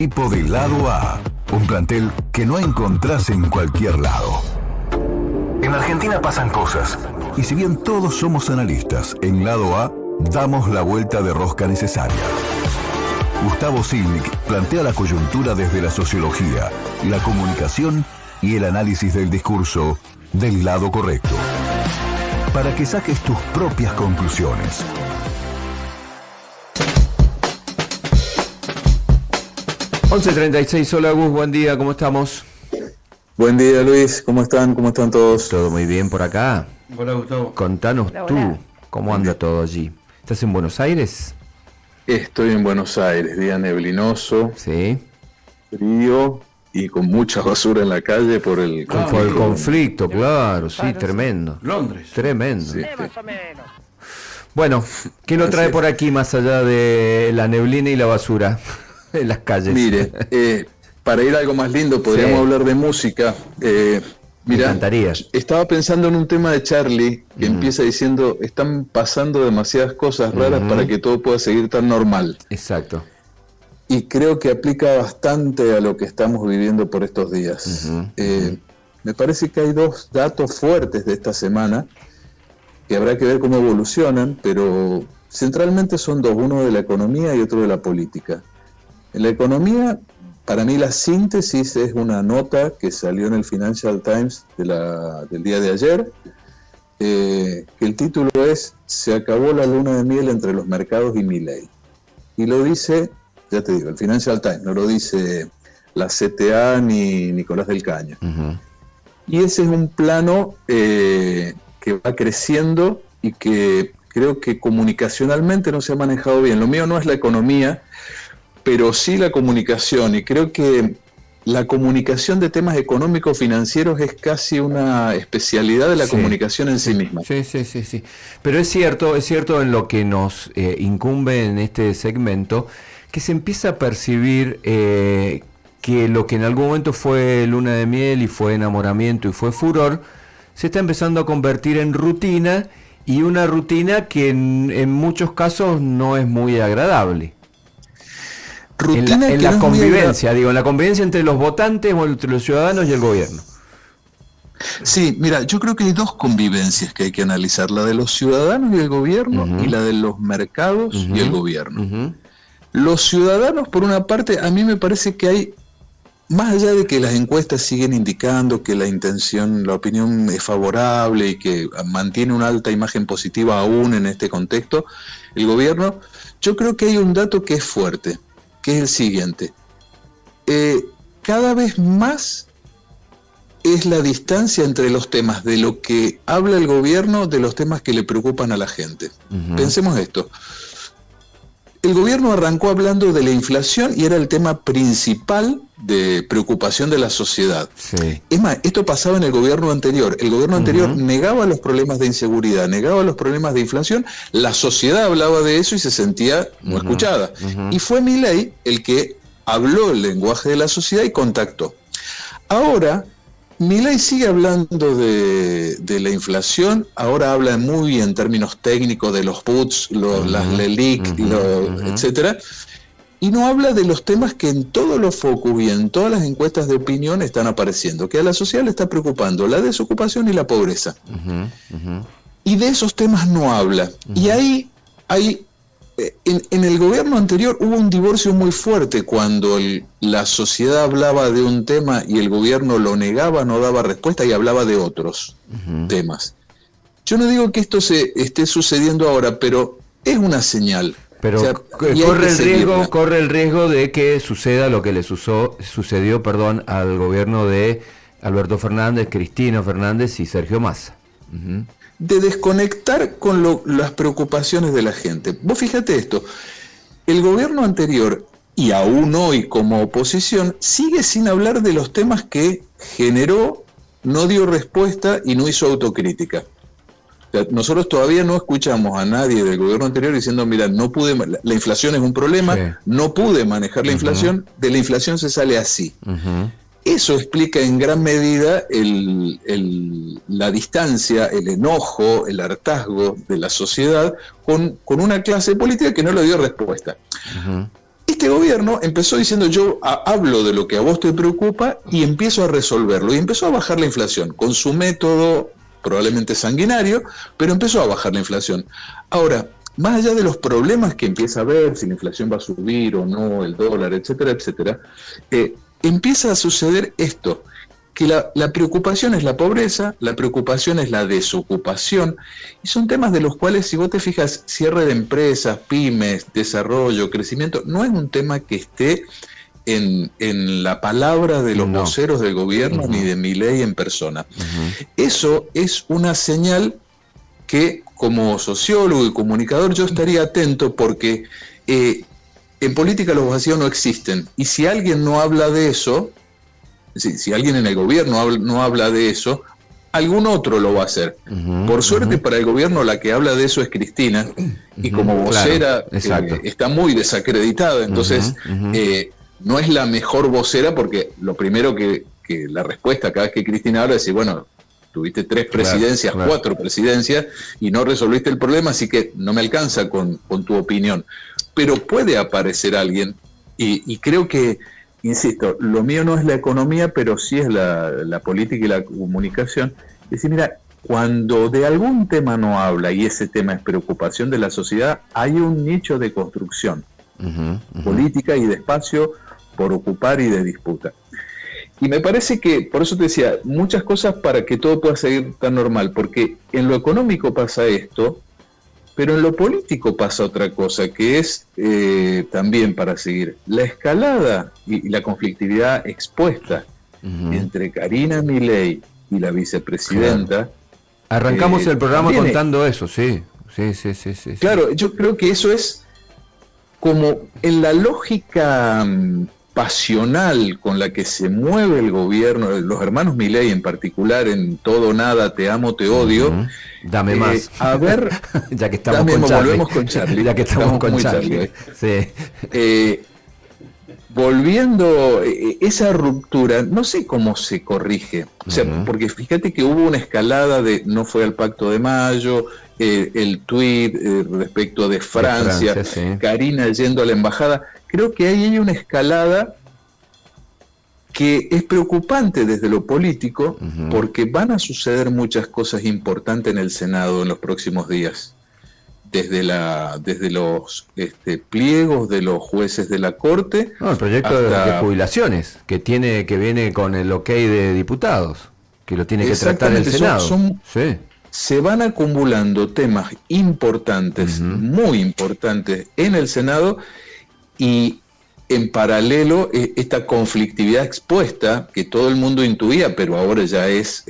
Equipo de Lado A, un plantel que no encontrás en cualquier lado. En Argentina pasan cosas, y si bien todos somos analistas, en Lado A damos la vuelta de rosca necesaria. Gustavo Silnik plantea la coyuntura desde la sociología, la comunicación y el análisis del discurso del lado correcto, para que saques tus propias conclusiones. (11:36). Hola Gus, buen día, ¿cómo estamos? Buen día Luis, ¿cómo están? ¿Cómo están todos? Todo muy bien por acá. Hola Gustavo. Contanos Hola, tú, hola. ¿cómo anda todo allí? ¿Estás en Buenos Aires? Estoy en Buenos Aires, día neblinoso, Sí. frío y con mucha basura en la calle por el Por el conflicto. conflicto, claro, sí, Claro, sí. tremendo. Londres. Tremendo. Sí. Más o menos. Bueno, ¿qué nos trae Así es. por aquí más allá de la neblina y la basura en las calles? Mire, para ir a algo más lindo podríamos Sí. hablar de música. Me Mira, encantaría. estaba pensando en un tema de Charlie que empieza diciendo, están pasando demasiadas cosas raras para que todo pueda seguir tan normal. Exacto. Y creo que aplica bastante a lo que estamos viviendo por estos días. Me parece que hay dos datos fuertes de esta semana que habrá que ver cómo evolucionan, pero centralmente son dos, uno de la economía y otro de la política. En la economía, para mí la síntesis es una nota que salió en el Financial Times del día de ayer, que el título es "Se acabó la luna de miel entre los mercados y Milei". Y lo dice, ya te digo, el Financial Times, no lo dice la CTA ni Nicolás del Caño. Y ese es un plano que va creciendo y que creo que comunicacionalmente no se ha manejado bien. Lo mío no es la economía, pero sí la comunicación, y creo que la comunicación de temas económicos financieros es casi una especialidad de la Sí. comunicación en sí misma. Sí. Pero es cierto en lo que nos incumbe en este segmento, que se empieza a percibir que lo que en algún momento fue luna de miel y fue enamoramiento y fue furor, se está empezando a convertir en rutina, y una rutina que en muchos casos no es muy agradable. Rutina En que la no es muy convivencia, en la convivencia entre los votantes o entre los ciudadanos y el gobierno. Sí, mira, yo creo que hay dos convivencias que hay que analizar, la de los ciudadanos y el gobierno, y la de los mercados y el gobierno. Los ciudadanos, por una parte, a mí me parece que hay, más allá de que las encuestas siguen indicando que la intención, la opinión es favorable y que mantiene una alta imagen positiva aún en este contexto, el gobierno, yo creo que hay un dato que es fuerte, que es el siguiente. Cada vez más es la distancia entre los temas de lo que habla el gobierno de los temas que le preocupan a la gente. Pensemos esto. El gobierno arrancó hablando de la inflación y era el tema principal de preocupación de la sociedad. Sí. Es más, esto pasaba en el gobierno anterior. El gobierno anterior negaba los problemas de inseguridad, negaba los problemas de inflación, la sociedad hablaba de eso y se sentía no escuchada. Y fue Milei el que habló el lenguaje de la sociedad y contactó. Ahora, Milei sigue hablando de la inflación, ahora habla muy en términos técnicos de los puts, las LELIC, etcétera, y no habla de los temas que en todos los focus y en todas las encuestas de opinión están apareciendo, que a la sociedad le está preocupando la desocupación y la pobreza. Y de esos temas no habla. Y ahí hay... En el gobierno anterior hubo un divorcio muy fuerte cuando la sociedad hablaba de un tema y el gobierno lo negaba, no daba respuesta y hablaba de otros temas. Yo no digo que esto se esté sucediendo ahora, pero es una señal. Pero O sea, y hay corre que seguirla. el riesgo de que suceda lo que le sucedió al gobierno de Alberto Fernández, Cristina Fernández y Sergio Massa. De desconectar con las preocupaciones de la gente. Vos fíjate esto, el gobierno anterior, y aún hoy como oposición, sigue sin hablar de los temas que generó, no dio respuesta y no hizo autocrítica. O sea, nosotros todavía no escuchamos a nadie del gobierno anterior diciendo, mira, no pude, la inflación es un problema, no pude manejar la inflación, de la inflación se sale así. Eso explica en gran medida la distancia, el enojo, el hartazgo de la sociedad con una clase política que no le dio respuesta. Este gobierno empezó diciendo yo hablo de lo que a vos te preocupa y empiezo a resolverlo. Y empezó a bajar la inflación con su método probablemente sanguinario, pero empezó a bajar la inflación. Ahora, más allá de los problemas que empieza a ver, si la inflación va a subir o no, el dólar, etcétera, etcétera, empieza a suceder esto, que la preocupación es la pobreza, la preocupación es la desocupación, y son temas de los cuales, si vos te fijas, cierre de empresas, pymes, desarrollo, crecimiento, no es un tema que esté en la palabra de los voceros del gobierno ni de Milei en persona. Eso es una señal que, como sociólogo y comunicador, yo estaría atento porque en política los vacíos no existen, y si alguien no habla de eso, si alguien en el gobierno no habla de eso, algún otro lo va a hacer. Por suerte para el gobierno la que habla de eso es Cristina, y como vocera está muy desacreditada, entonces no es la mejor vocera, porque lo primero que la respuesta cada vez que Cristina habla es decir, bueno, tuviste 3 presidencias, 4 presidencias, y no resolviste el problema, así que no me alcanza con tu opinión. Pero puede aparecer alguien, y creo que, insisto, lo mío no es la economía, pero sí es la política y la comunicación. Es decir, mira, cuando de algún tema no habla, y ese tema es preocupación de la sociedad, hay un nicho de construcción política y de espacio por ocupar y de disputa. Y me parece que, por eso te decía, muchas cosas para que todo pueda seguir tan normal, porque en lo económico pasa esto, pero en lo político pasa otra cosa, que es también para seguir. La escalada y la conflictividad expuesta entre Karina Milei y la vicepresidenta. Arrancamos el programa contando eso, sí. Claro, yo creo que eso es como en la lógica pasional con la que se mueve el gobierno, los hermanos Milei en particular, en todo nada, te amo, te odio. Dame más. A ver, ya que estamos con Charlie. Volvemos con Charlie. Ya que estamos con Charlie. Sí. Volviendo, esa ruptura, no sé cómo se corrige. O sea, porque fíjate que hubo una escalada de no fue al Pacto de Mayo, el tuit respecto de Francia, sí. Karina yendo a la embajada. Creo que ahí hay una escalada que es preocupante desde lo político, porque van a suceder muchas cosas importantes en el Senado en los próximos días. Desde los pliegos de los jueces de la Corte. El proyecto de jubilaciones, que viene con el ok de diputados, que lo tiene que tratar el Senado. Se van acumulando temas importantes, muy importantes en el Senado, y en paralelo esta conflictividad expuesta que todo el mundo intuía, pero ahora ya es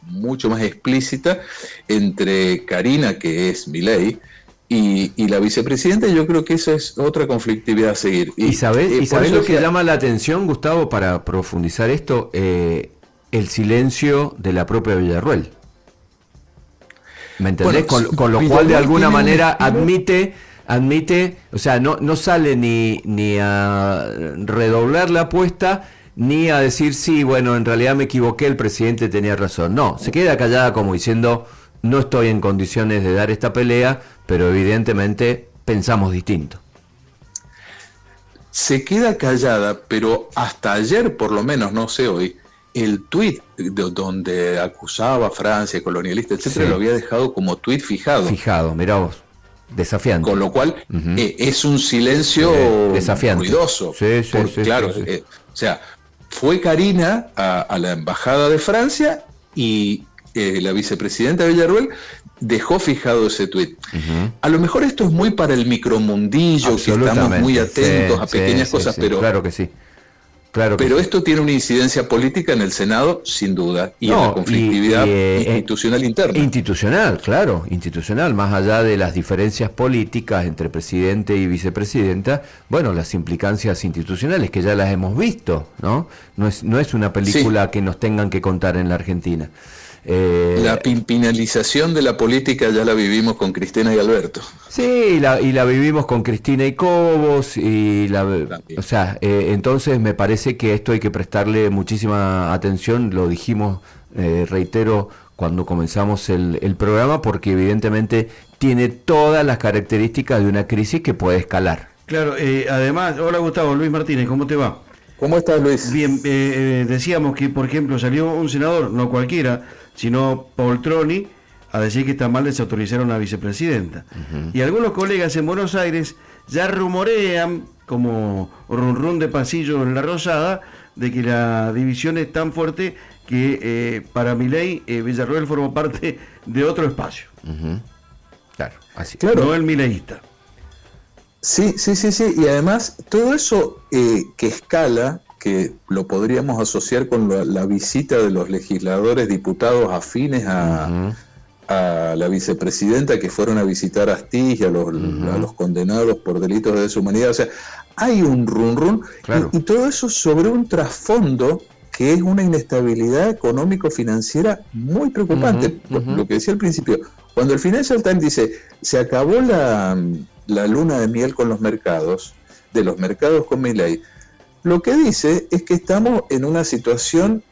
mucho más explícita, entre Karina, que es Milei, y la vicepresidenta. Yo creo que esa es otra conflictividad a seguir. ¿Y sabés lo que llama la atención, Gustavo, para profundizar esto? El silencio de la propia Villarruel. ¿Me entendés? Bueno, con lo cual de alguna manera admite, o sea, no sale ni a redoblar la apuesta, ni a decir, sí, bueno, en realidad me equivoqué, el presidente tenía razón. No, se queda callada como diciendo, no estoy en condiciones de dar esta pelea, pero evidentemente pensamos distinto. Se queda callada, pero hasta ayer, por lo menos, no sé hoy, el tuit donde acusaba a Francia, colonialista, etcétera, lo había dejado como tuit fijado. Fijado, mirá vos. Desafiante. Con lo cual es un silencio desafiante, ruidoso. Claro, o sea, fue Karina a la embajada de Francia y la vicepresidenta Villarruel dejó fijado ese tuit. A lo mejor esto es muy para el micromundillo, que estamos muy atentos a pequeñas cosas, pero claro que sí. Pero esto tiene una incidencia política en el Senado, sin duda, y en la conflictividad institucional interna. Institucional, más allá de las diferencias políticas entre presidente y vicepresidenta, bueno, las implicancias institucionales que ya las hemos visto, ¿no? No es una película que nos tengan que contar en la Argentina. La pimpinalización de la política ya la vivimos con Cristina y Alberto. Sí, y la vivimos con Cristina y Cobos, o sea, entonces me parece que esto hay que prestarle muchísima atención, lo dijimos, reitero, cuando comenzamos el programa, porque evidentemente tiene todas las características de una crisis que puede escalar. Claro, además, hola Gustavo, Luis Martínez, ¿cómo te va? ¿Cómo estás, Luis? Bien, decíamos que, por ejemplo, salió un senador, no cualquiera, sino Paul Troni, a decir que está mal desautorizar a una vicepresidenta. Y algunos colegas en Buenos Aires ya rumorean, como run de pasillo en La Rosada, de que la división es tan fuerte que para Milei Villarroel formó parte de otro espacio. Claro, así. Claro. No el mileísta. Sí, y además todo eso que escala, que lo podríamos asociar con la visita de los legisladores diputados afines a la vicepresidenta, que fueron a visitar a Astiz y a los condenados por delitos de deshumanidad. O sea, hay un run, claro. y todo eso sobre un trasfondo que es una inestabilidad económico-financiera muy preocupante. Lo que decía al principio, cuando el Financial Times dice, se acabó la luna de miel con los mercados, de los mercados con Milei, lo que dice es que estamos en una situación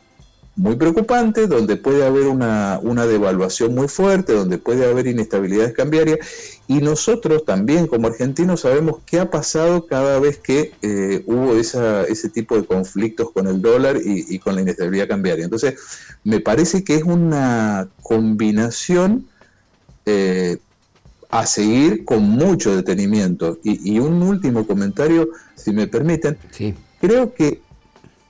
muy preocupante, donde puede haber una devaluación muy fuerte, donde puede haber inestabilidades cambiarias, y nosotros también como argentinos sabemos qué ha pasado cada vez que hubo ese tipo de conflictos con el dólar y con la inestabilidad cambiaria. Entonces, me parece que es una combinación a seguir con mucho detenimiento. Y un último comentario, si me permiten. Sí. Creo que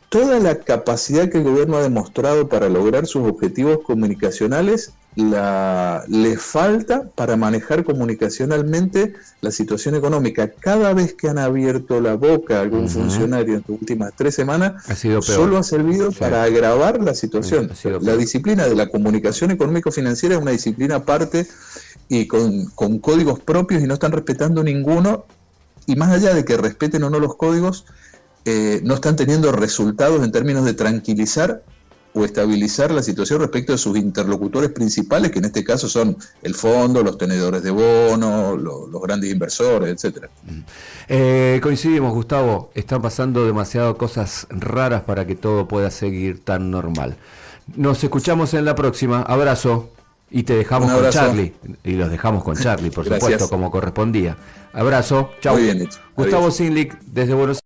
toda la capacidad que el gobierno ha demostrado para lograr sus objetivos comunicacionales le falta para manejar comunicacionalmente la situación económica. Cada vez que han abierto la boca algún funcionario en las últimas 3 semanas, solo ha servido para agravar la situación. La disciplina de la comunicación económico-financiera es una disciplina aparte y con códigos propios, y no están respetando ninguno, y más allá de que respeten o no los códigos, no están teniendo resultados en términos de tranquilizar o estabilizar la situación respecto de sus interlocutores principales, que en este caso son el fondo, los tenedores de bonos, los grandes inversores, etcétera. Coincidimos, Gustavo, están pasando demasiadas cosas raras para que todo pueda seguir tan normal. Nos escuchamos en la próxima. Abrazo. Y te dejamos con Charlie. Y los dejamos con Charlie, por supuesto, como correspondía. Abrazo. Chau. Muy bien hecho. Gustavo Zinlich, desde Buenos Aires.